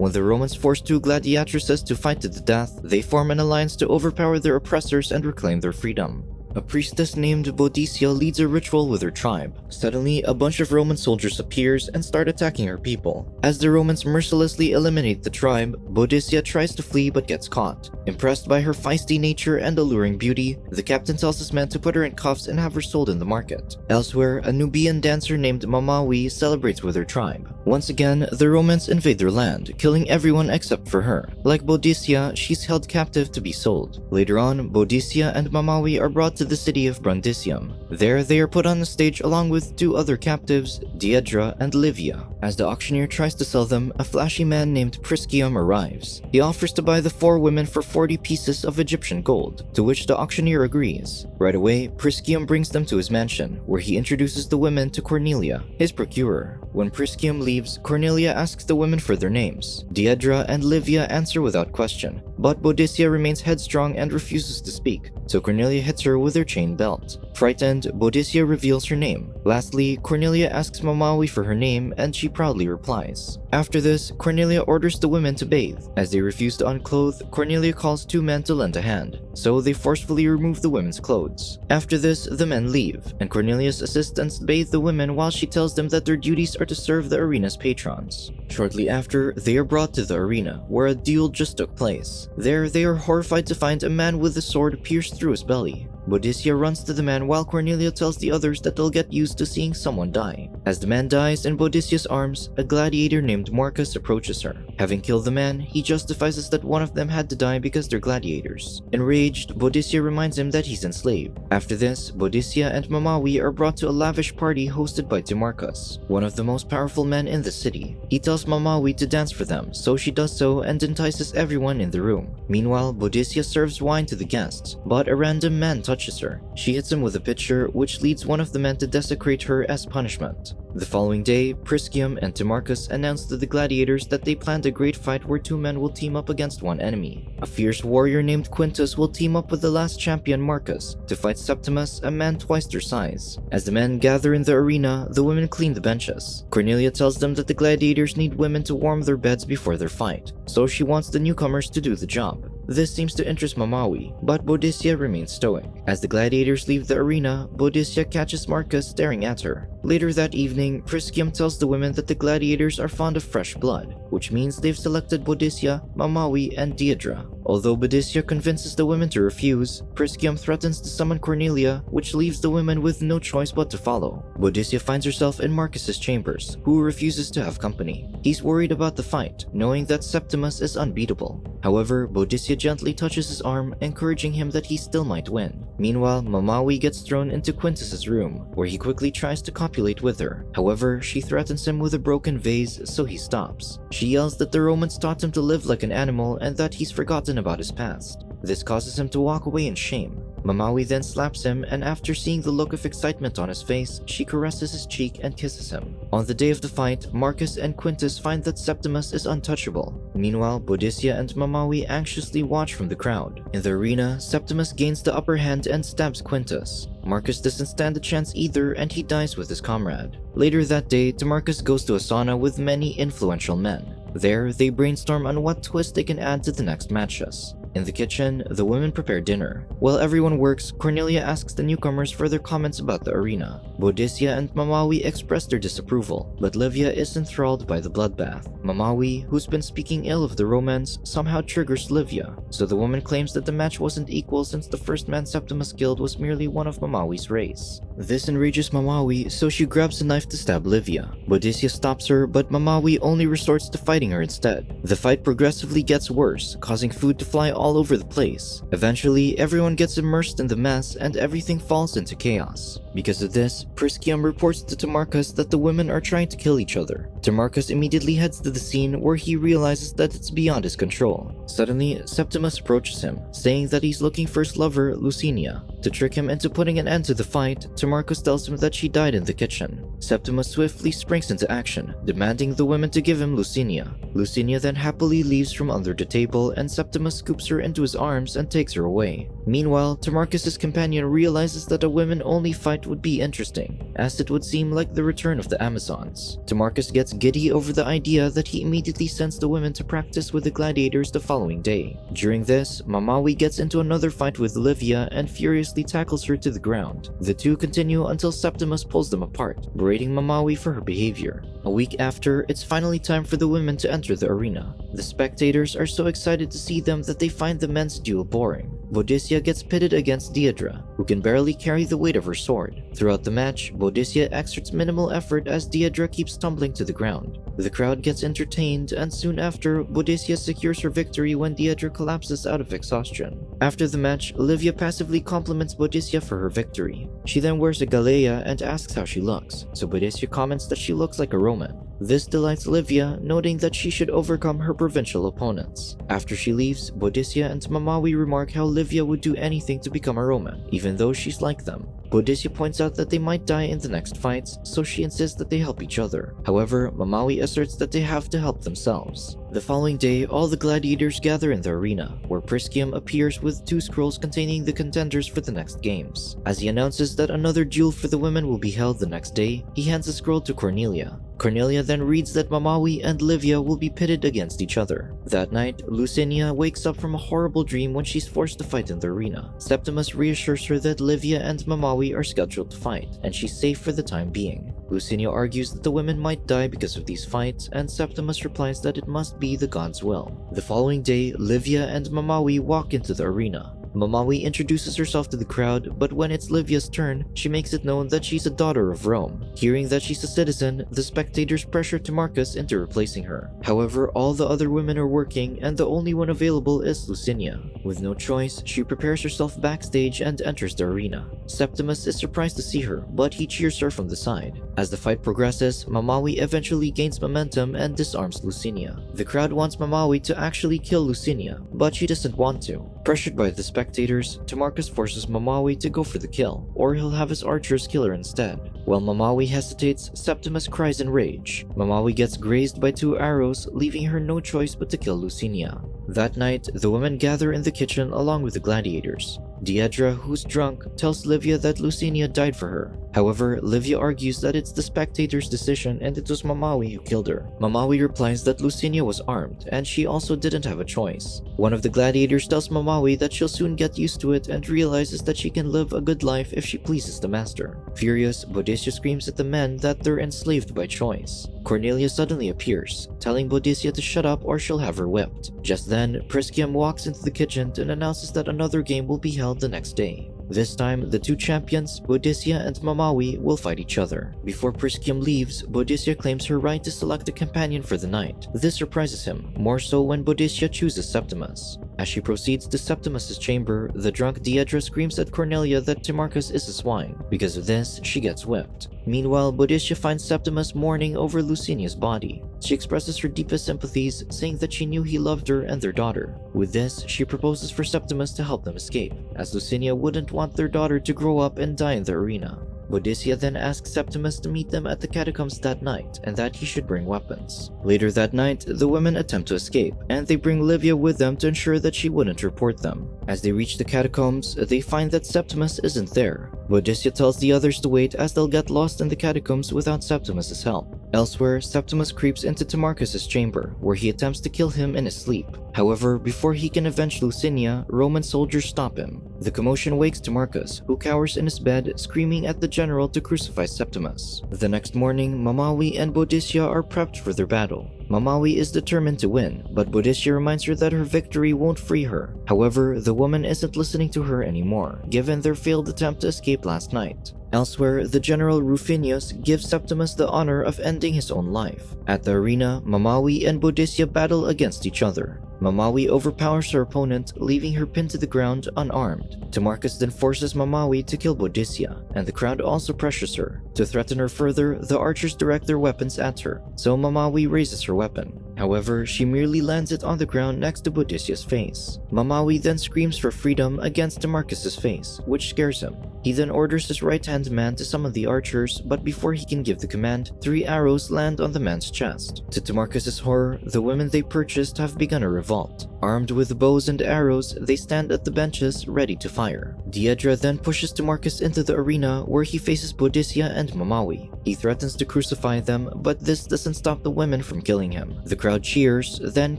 When the Romans force two gladiatresses to fight to the death, they form an alliance to overpower their oppressors and reclaim their freedom. A priestess named Boadicea leads a ritual with her tribe. Suddenly, a bunch of Roman soldiers appears and start attacking her people. As the Romans mercilessly eliminate the tribe, Boadicea tries to flee but gets caught. Impressed by her feisty nature and alluring beauty, the captain tells his men to put her in cuffs and have her sold in the market. Elsewhere, a Nubian dancer named Mamawi celebrates with her tribe. Once again, the Romans invade their land, killing everyone except for her. Like Boadicea, she's held captive to be sold. Later on, Boadicea and Mamawi are brought to the city of Brundisium. There, they are put on the stage along with two other captives, Deirdre and Livia. As the auctioneer tries to sell them, a flashy man named Priscium arrives. He offers to buy the four women for 40 pieces of Egyptian gold, to which the auctioneer agrees. Right away, Priscium brings them to his mansion, where he introduces the women to Cornelia, his procurer. When Priscium leaves, Cornelia asks the women for their names. Deirdre and Livia answer without question, but Boadicea remains headstrong and refuses to speak, so Cornelia hits her with her chain belt. Frightened, Boadicea reveals her name. Lastly, Cornelia asks Mamawi for her name, and she proudly replies. After this, Cornelia orders the women to bathe. As they refuse to unclothe, Cornelia calls two men to lend a hand, so they forcefully remove the women's clothes. After this, the men leave, and Cornelia's assistants bathe the women while she tells them that their duties are to serve the arena's patrons. Shortly after, they are brought to the arena, where a duel just took place. There, they are horrified to find a man with a sword pierced through his belly. Boadicea runs to the man while Cornelia tells the others that they'll get used to seeing someone die. As the man dies in Boadicia's arms, a gladiator named Marcus approaches her. Having killed the man, he justifies that one of them had to die because they're gladiators. Enraged, Boadicea reminds him that he's enslaved. After this, Boadicea and Mamawi are brought to a lavish party hosted by Timarchus, one of the most powerful men in the city. He tells Mamawi to dance for them, so she does so and entices everyone in the room. Meanwhile, Boadicea serves wine to the guests, but a random man touches her. She hits him with a pitcher, which leads one of the men to desecrate her as punishment. The following day, Priscium and Timarchus announce to the gladiators that they planned a great fight where two men will team up against one enemy. A fierce warrior named Quintus will team up with the last champion Marcus to fight Septimus, a man twice their size. As the men gather in the arena, the women clean the benches. Cornelia tells them that the gladiators need women to warm their beds before their fight, so she wants the newcomers to do the job. This seems to interest Mamawi, but Boadicea remains stoic. As the gladiators leave the arena, Boadicea catches Marcus staring at her. Later that evening, Priscium tells the women that the gladiators are fond of fresh blood, which means they've selected Boadicea, Mamawi, and Deirdre. Although Boadicea convinces the women to refuse, Priscium threatens to summon Cornelia, which leaves the women with no choice but to follow. Boadicea finds herself in Marcus's chambers, who refuses to have company. He's worried about the fight, knowing that Septimus is unbeatable. However, Boadicea gently touches his arm, encouraging him that he still might win. Meanwhile, Mamawi gets thrown into Quintus's room, where he quickly tries to copulate with her. However, she threatens him with a broken vase, so he stops. She yells that the Romans taught him to live like an animal and that he's forgotten about his past. This causes him to walk away in shame. Mamawi then slaps him, and after seeing the look of excitement on his face, she caresses his cheek and kisses him. On the day of the fight, Marcus and Quintus find that Septimus is untouchable. Meanwhile, Boadicea and Mamawi anxiously watch from the crowd. In the arena, Septimus gains the upper hand and stabs Quintus. Marcus doesn't stand a chance either, and he dies with his comrade. Later that day, Timarchus goes to a sauna with many influential men. There, they brainstorm on what twist they can add to the next matches. In the kitchen, the women prepare dinner. While everyone works, Cornelia asks the newcomers for their comments about the arena. Boadicea and Mamawi express their disapproval, but Livia is enthralled by the bloodbath. Mamawi, who's been speaking ill of the Romans, somehow triggers Livia, so the woman claims that the match wasn't equal since the first man Septimus killed was merely one of Mamawi's race. This enrages Mamawi, so she grabs a knife to stab Livia. Boadicea stops her, but Mamawi only resorts to fighting her instead. The fight progressively gets worse, causing food to fly all over the place. Eventually, everyone gets immersed in the mess and everything falls into chaos. Because of this, Priscium reports to Timarchus that the women are trying to kill each other. Timarchus immediately heads to the scene where he realizes that it's beyond his control. Suddenly, Septimus approaches him, saying that he's looking for his lover, Lucinia. To trick him into putting an end to the fight, Timarchus tells him that she died in the kitchen. Septimus swiftly springs into action, demanding the women to give him Lucinia. Lucinia then happily leaves from under the table, and Septimus scoops her into his arms and takes her away. Meanwhile, Tamarcus' companion realizes that a women-only fight would be interesting, as it would seem like the return of the Amazons. Tamarcus gets giddy over the idea that he immediately sends the women to practice with the gladiators the following day. During this, Mamawi gets into another fight with Livia and furiously tackles her to the ground. The two continue until Septimus pulls them apart, berating Mamawi for her behavior. A week after, it's finally time for the women to enter the arena. The spectators are so excited to see them that they find the men's duel boring. Boudicca gets pitted against Deirdre, who can barely carry the weight of her sword. Throughout the match, Boudicca exerts minimal effort as Deirdre keeps tumbling to the ground. The crowd gets entertained, and soon after, Boudicca secures her victory when Deirdre collapses out of exhaustion. After the match, Livia passively compliments Boudicca for her victory. She then wears a galea and asks how she looks, so Boudicca comments that she looks like a Roman. This delights Livia, noting that she should overcome her provincial opponents. After she leaves, Boudicca and Mamawi remark how Livia would do anything to become a Roman, even though she's like them. Boudicca points out that they might die in the next fights, so she insists that they help each other. However, Mamawi asserts that they have to help themselves. The following day, all the gladiators gather in the arena, where Priscium appears with 2 scrolls containing the contenders for the next games. As he announces that another duel for the women will be held the next day, he hands a scroll to Cornelia. Cornelia then reads that Mamawi and Livia will be pitted against each other. That night, Lucinia wakes up from a horrible dream when she's forced to fight in the arena. Septimus reassures her that Livia and Mamawi are scheduled to fight, and she's safe for the time being. Lucinia argues that the women might die because of these fights, and Septimus replies that it must be the god's will. The following day, Livia and Mamawi walk into the arena. Mamawi introduces herself to the crowd, but when it's Livia's turn, she makes it known that she's a daughter of Rome. Hearing that she's a citizen, the spectators pressure Tamarcus into replacing her. However, all the other women are working, and the only one available is Lucinia. With no choice, she prepares herself backstage and enters the arena. Septimus is surprised to see her, but he cheers her from the side. As the fight progresses, Mamawi eventually gains momentum and disarms Lucinia. The crowd wants Mamawi to actually kill Lucinia, but she doesn't want to. Pressured by the spectators, Tamarcus forces Mamawi to go for the kill, or he'll have his archers kill her instead. While Mamawi hesitates, Septimus cries in rage. Mamawi gets grazed by 2 arrows, leaving her no choice but to kill Lucinia. That night, the women gather in the kitchen along with the gladiators. Deirdre, who's drunk, tells Livia that Lucinia died for her. However, Livia argues that it's the spectators' decision and it was Mamawi who killed her. Mamawi replies that Lucinia was armed, and she also didn't have a choice. One of the gladiators tells Mamawi that she'll soon get used to it and realizes that she can live a good life if she pleases the master. Furious, Boudicca screams at the men that they're enslaved by choice. Cornelia suddenly appears, telling Boudicca to shut up or she'll have her whipped. Just then, Priscium walks into the kitchen and announces that another game will be held the next day. This time, the 2 champions, Boudicca and Mamawi, will fight each other. Before Priscium leaves, Boudicca claims her right to select a companion for the night. This surprises him, more so when Boudicca chooses Septimus. As she proceeds to Septimus's chamber, the drunk Deirdre screams at Cornelia that Tamarcus is a swine. Because of this, she gets whipped. Meanwhile, Boudicca finds Septimus mourning over Lucinia's body. She expresses her deepest sympathies, saying that she knew he loved her and their daughter. With this, she proposes for Septimus to help them escape, as Lucinia wouldn't want their daughter to grow up and die in the arena. Boudicca then asks Septimus to meet them at the catacombs that night, and that he should bring weapons. Later that night, the women attempt to escape, and they bring Livia with them to ensure that she wouldn't report them. As they reach the catacombs, they find that Septimus isn't there. Boudicca tells the others to wait as they'll get lost in the catacombs without Septimus's help. Elsewhere, Septimus creeps into Tamarcus's chamber, where he attempts to kill him in his sleep. However, before he can avenge Lucinia, Roman soldiers stop him. The commotion wakes Tamarcus, who cowers in his bed, screaming at the general to crucify Septimus. The next morning, Mamawi and Boudicca are prepped for their battle. Mamawi is determined to win, but Boudicca reminds her that her victory won't free her. However, the woman isn't listening to her anymore, given their failed attempt to escape last night. Elsewhere, the general Rufinus gives Septimus the honor of ending his own life. At the arena, Mamawi and Boudicca battle against each other. Mamawi overpowers her opponent, leaving her pinned to the ground unarmed. Tamarcus then forces Mamawi to kill Boudicca, and the crowd also pressures her. To threaten her further, the archers direct their weapons at her, so Mamawi raises her weapon. However, she merely lands it on the ground next to Boadicia's face. Mamawi then screams for freedom against DeMarcus's face, which scares him. He then orders his right-hand man to summon the archers, but before he can give the command, 3 arrows land on the man's chest. To DeMarcus's horror, the women they purchased have begun a revolt. Armed with bows and arrows, they stand at the benches, ready to fire. Deirdre then pushes DeMarcus into the arena, where he faces Boadicia and Mamawi. He threatens to crucify them, but this doesn't stop the women from killing him. The crowd cheers, then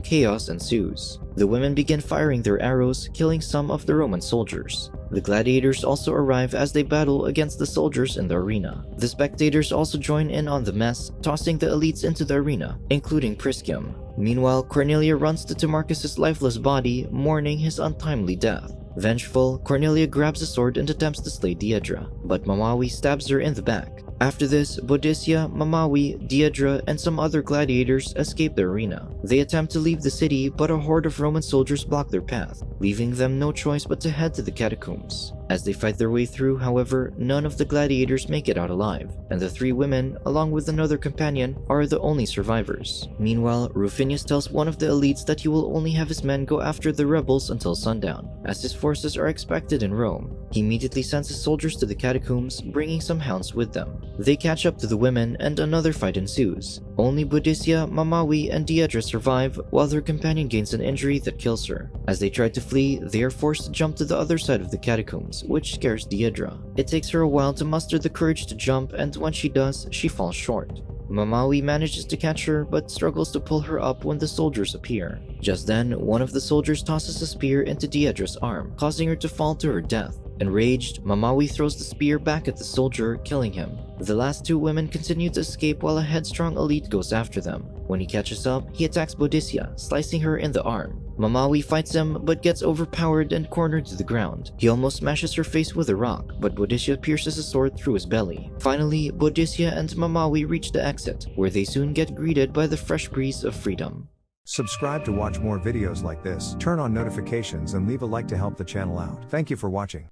chaos ensues. The women begin firing their arrows, killing some of the Roman soldiers. The gladiators also arrive as they battle against the soldiers in the arena. The spectators also join in on the mess, tossing the elites into the arena, including Priscium. Meanwhile, Cornelia runs to DeMarcus's lifeless body, mourning his untimely death. Vengeful, Cornelia grabs a sword and attempts to slay Deirdre, but Mamawi stabs her in the back. After this, Boadicia, Mamawi, Deirdre, and some other gladiators escape the arena. They attempt to leave the city, but a horde of Roman soldiers block their path, leaving them no choice but to head to the catacombs. As they fight their way through, however, none of the gladiators make it out alive, and the 3 women, along with another companion, are the only survivors. Meanwhile, Rufinus tells one of the elites that he will only have his men go after the rebels until sundown, as his forces are expected in Rome. He immediately sends his soldiers to the catacombs, bringing some hounds with them. They catch up to the women, and another fight ensues. Only Boadicia, Mamawi, and Deirdre survive, while their companion gains an injury that kills her. As they try to flee, they are forced to jump to the other side of the catacombs, which scares Deirdre. It takes her a while to muster the courage to jump, and when she does, she falls short. Mamawi manages to catch her, but struggles to pull her up when the soldiers appear. Just then, one of the soldiers tosses a spear into Deirdre's arm, causing her to fall to her death. Enraged, Mamawi throws the spear back at the soldier, killing him. The last 2 women continue to escape while a headstrong elite goes after them. When he catches up, he attacks Boadicia, slicing her in the arm. Mamawi fights him, but gets overpowered and cornered to the ground. He almost smashes her face with a rock, but Boadicia pierces a sword through his belly. Finally, Boadicia and Mamawi reach the exit, where they soon get greeted by the fresh breeze of freedom. Subscribe to watch more videos like this, turn on notifications and leave a like to help the channel out. Thank you for watching.